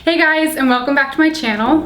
Hey guys, and welcome back to my channel.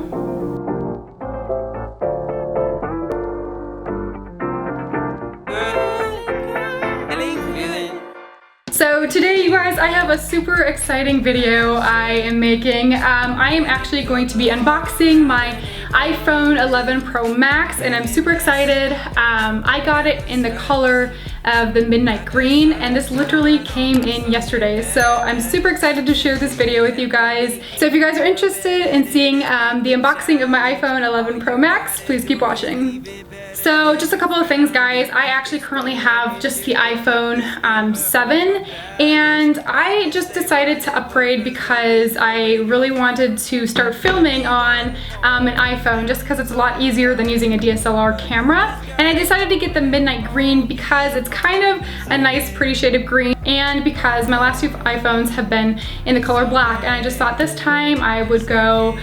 So today, you guys, I have a super exciting video I am making. I am actually going to be unboxing my iPhone 11 Pro Max, and I'm super excited. I got it in the color of the midnight green, and this literally came in yesterday. So I'm super excited to share this video with you guys. So if you guys are interested in seeing the unboxing of my iPhone 11 Pro Max, please keep watching. So just a couple of things, guys. I actually currently have just the iPhone 7, and I just decided to upgrade because I really wanted to start filming on an iPhone just because it's a lot easier than using a DSLR camera. And I decided to get the midnight green because it's kind of a nice pretty shade of green, and because my last two iPhones have been in the color black, and I just thought this time I would go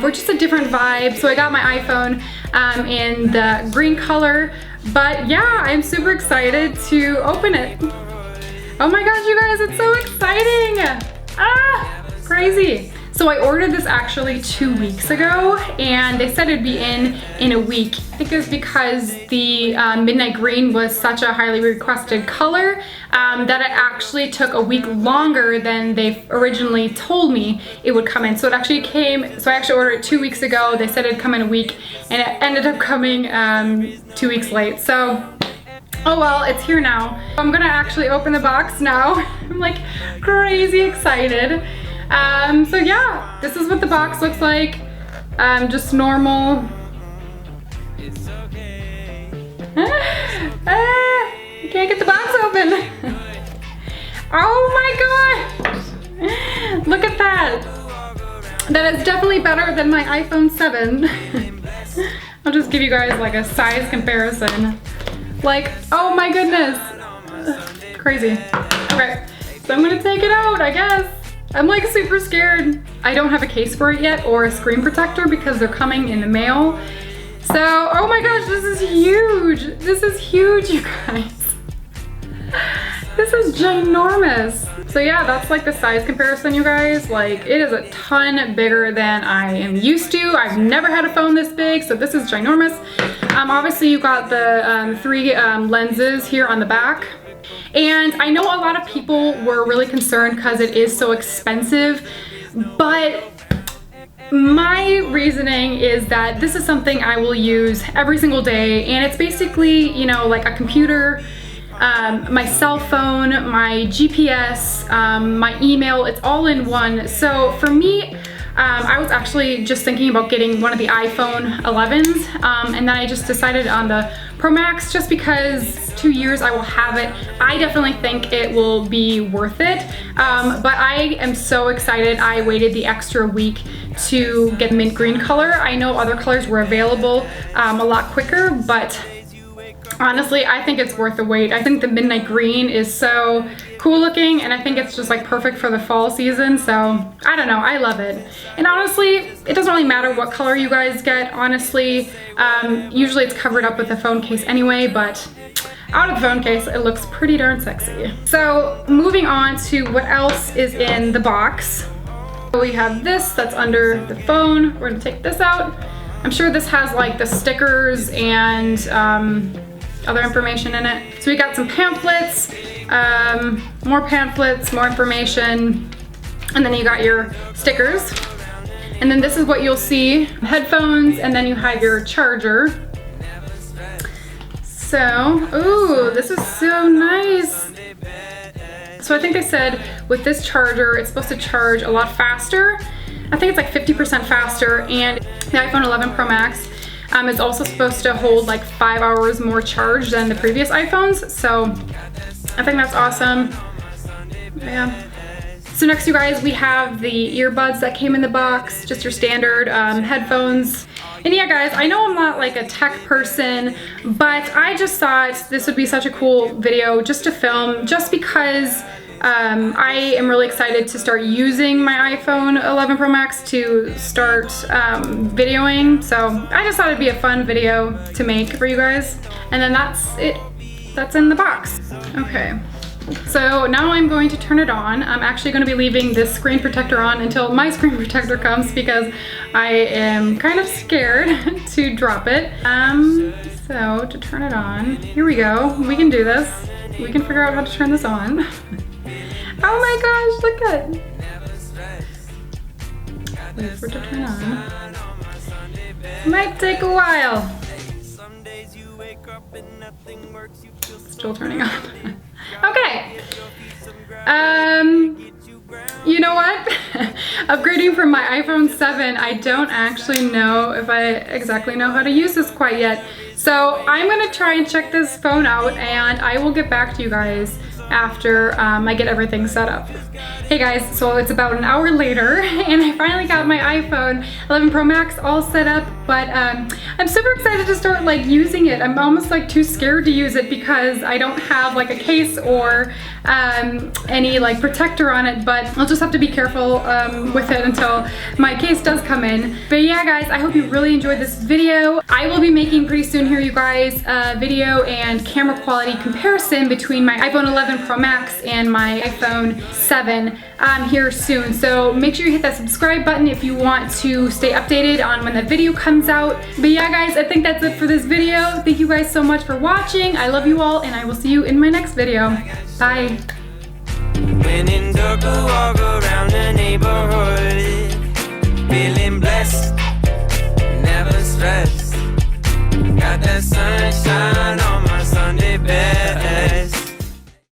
for just a different vibe. So I got my iPhone in the green color, but yeah, I'm super excited to open it. Oh my gosh, you guys, it's so exciting! Crazy. So I ordered this actually 2 weeks ago, and they said it'd be in a week. I think it was because the midnight green was such a highly requested color that it actually took a week longer than they originally told me it would come in. So it actually came, so I actually ordered it 2 weeks ago. They said it'd come in a week, and it ended up coming 2 weeks late. So, oh well, it's here now. I'm gonna actually open the box now. I'm like crazy excited. So yeah, this is what the box looks like. Just normal. I can't get the box open. Oh my gosh! Look at that. That is definitely better than my iPhone 7. I'll just give you guys like a size comparison. Like, oh my goodness. Crazy. Okay, so I'm gonna take it out, I guess. I'm like super scared. I don't have a case for it yet or a screen protector because they're coming in the mail. So, oh my gosh, this is huge. This is huge, you guys. This is ginormous. So yeah, that's like the size comparison, you guys. Like, it is a ton bigger than I am used to. I've never had a phone this big, so this is ginormous. Obviously you got the three lenses here on the back. And I know a lot of people were really concerned because it is so expensive, but my reasoning is that this is something I will use every single day, and it's basically, you know, like a computer, my cell phone, my GPS, my email, it's all in one. So for me, I was actually just thinking about getting one of the iPhone 11s, and then I just decided on the Pro Max just because 2 years I will have it. I definitely think it will be worth it, but I am so excited I waited the extra week to get the mint green color. I know other colors were available a lot quicker, but honestly, I think it's worth the wait. I think the midnight green is so cool looking, and I think it's just like perfect for the fall season. So I don't know, I love it. And honestly, it doesn't really matter what color you guys get, honestly. Usually it's covered up with a phone case anyway, but out of the phone case, it looks pretty darn sexy. So moving on to what else is in the box. We have this that's under the phone. We're gonna take this out. I'm sure this has like the stickers and other information in it. So we got some pamphlets, more information, and then you got your stickers. And then this is what you'll see, headphones, and then you have your charger. So, ooh, this is so nice. So I think they said with this charger, it's supposed to charge a lot faster. I think it's like 50% faster, and the iPhone 11 Pro Max is also supposed to hold like 5 hours more charge than the previous iPhones. So I think that's awesome. Yeah. So next, you guys, we have the earbuds that came in the box, just your standard headphones. And yeah, guys, I know I'm not like a tech person, but I just thought this would be such a cool video just to film, just because I am really excited to start using my iPhone 11 Pro Max to start videoing. So I just thought it'd be a fun video to make for you guys. And then that's it. That's in the box. Okay. So now I'm going to turn it on. I'm actually going to be leaving this screen protector on until my screen protector comes because I am kind of scared to drop it. So to turn it on, here we go. We can do this. We can figure out how to turn this on. Oh my gosh, look at it. Wait for it to turn on. Might take a while. Still turning on. Okay. You know what? Upgrading from my iPhone 7, I don't actually know if I exactly know how to use this quite yet. So I'm gonna try and check this phone out and I will get back to you guys after I get everything set up. Hey guys, so it's about an hour later and I finally got my iPhone 11 Pro Max all set up, but I'm super excited to start like using it. I'm almost like too scared to use it because I don't have like a case or any like protector on it, but I'll just have to be careful with it until my case does come in. But yeah guys, I hope you really enjoyed this video. I will be making pretty soon here, you guys, video and camera quality comparison between my iPhone 11 Pro Max and my iPhone 7 here soon. So make sure you hit that subscribe button if you want to stay updated on when the video comes out. But yeah guys, I think that's it for this video. Thank you guys so much for watching. I love you all and I will see you in my next video. Bye. When in dark, walk around the neighborhood.